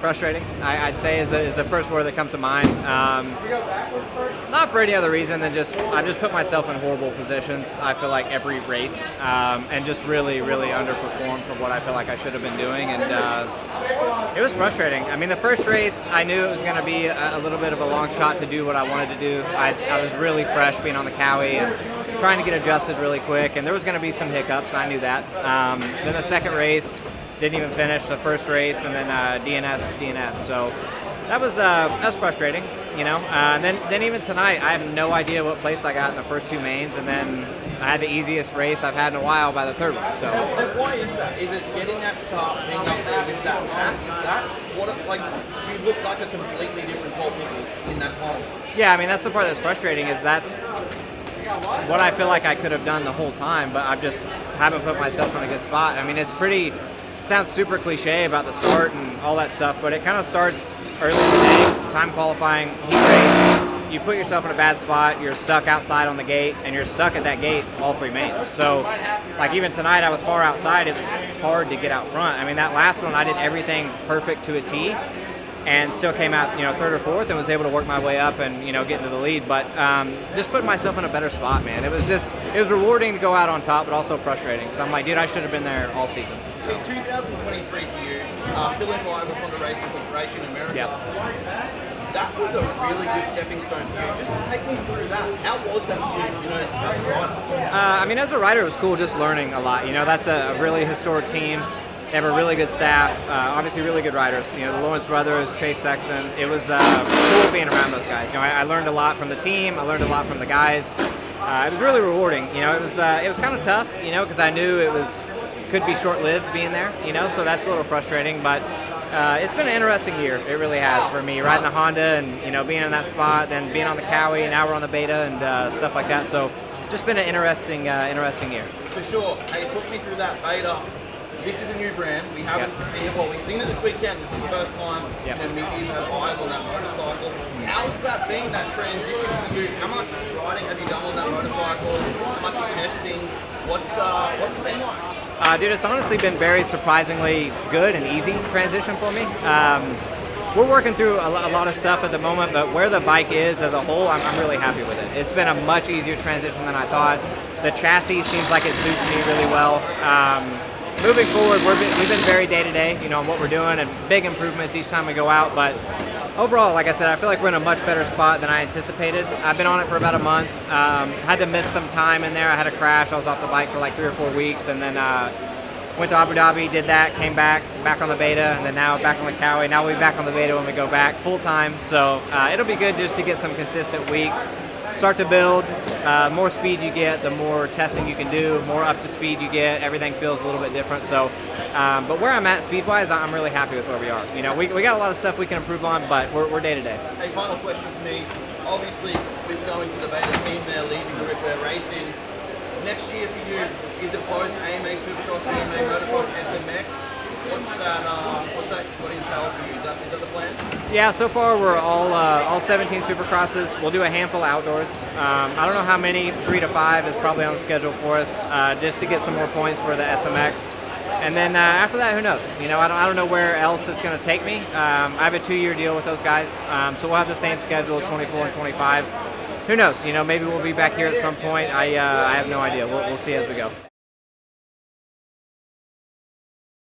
Frustrating, I'd say, is the first word that comes to mind. Not for any other reason than just I've just put myself in horrible positions, I feel like, every race, and just really underperformed for what I feel like I should have been doing, and it was frustrating. I mean, the first race, I knew it was going to be a little bit of a long shot to do what I wanted to do. I was really fresh being on the Cowie and trying to get adjusted really quick, and there was going to be some hiccups, I knew that. Then the second race, didn't even finish the first race, and then DNS. So that was frustrating, you know. And then even tonight, I have no idea what place I got in the first two mains, and then I had the easiest race I've had in a while by the third one. So. And why is that? Is it getting that start, being up there with that pack? Is that what it like? You look like a completely different Colt Nichols in that hole. Yeah, I mean that's the part that's frustrating. Is that's what I feel like I could have done the whole time, but I just haven't put myself in a good spot. I mean, it's pretty. Sounds super cliche about the start and all that stuff, but it kind of starts early in the day, time qualifying, heat race. You put yourself in a bad spot, you're stuck outside on the gate, and you're stuck at that gate all three mains. So, like even tonight, I was far outside. It was hard to get out front. I mean, that last one, I did everything perfect to a T, and still came out, you know, third or fourth, and was able to work my way up and, you know, get into the lead. But just putting myself in a better spot, man. It was rewarding to go out on top, but also frustrating. So I'm like, dude, I should have been there all season. So in 2023 for you, filling rival Honda Racing Corporation in America. Yep. That was a really good stepping stone for you. Just take me through that. How was that for you, you know, as a rider? I mean, as a rider, it was cool just learning a lot. You know, that's a really historic team. They have a really good staff, obviously really good riders. You know, the Lawrence brothers, Chase Sexton. It was cool being around those guys. You know, I learned a lot from the team. I learned a lot from the guys. It was really rewarding. You know, it was kind of tough. You know, because I knew could be short-lived being there. You know, so that's a little frustrating. But it's been an interesting year. It really has for me, riding the Honda and, you know, being in that spot, then being on the Cowie, and now we're on the Beta and stuff like that. So just been an interesting year. For sure. Hey, talk me through that Beta. This is a new brand. We haven't seen it. Well, we've seen it this weekend. This is the first time you know, media's had eyes on that motorcycle. How's that been, that transition for you? How much riding have you done on that motorcycle? How much testing? What's it been like? Dude, it's honestly been very surprisingly good and easy transition for me. We're working through a lot of stuff at the moment, but where the bike is as a whole, I'm really happy with it. It's been a much easier transition than I thought. The chassis seems like it suits me really well. Moving forward, we've been very day-to-day, you know, on what we're doing, and big improvements each time we go out. But overall, like I said, I feel like we're in a much better spot than I anticipated. I've been on it for about a month. Had to miss some time in there. I had a crash. I was off the bike for like 3 or 4 weeks, and then went to Abu Dhabi, did that, came back on the Beta, and then now back on the Cowie. Now we'll be back on the Beta when we go back full-time. So it'll be good just to get some consistent weeks. Start to build, more speed you get, the more testing you can do, more up to speed you get, everything feels a little bit different. So, but where I'm at speed-wise, I'm really happy with where we are. You know, we got a lot of stuff we can improve on, but we're day-to-day. Hey, final question for me. Obviously, with going to the Beta team there, leaving the Rick Ware Racing, next year for you, is it both AMA Supercross, AMA Motocross, SMX? What entails for you? Is that the plan? Yeah, so far we're all 17 Supercrosses. We'll do a handful of outdoors. I don't know how many, 3 to 5 is probably on the schedule for us, just to get some more points for the SMX. And then after that, who knows? You know, I don't know where else it's going to take me. I have a 2-year deal with those guys, so we'll have the same schedule, 24 and 25. Who knows? You know, maybe we'll be back here at some point. I have no idea. We'll see as we go.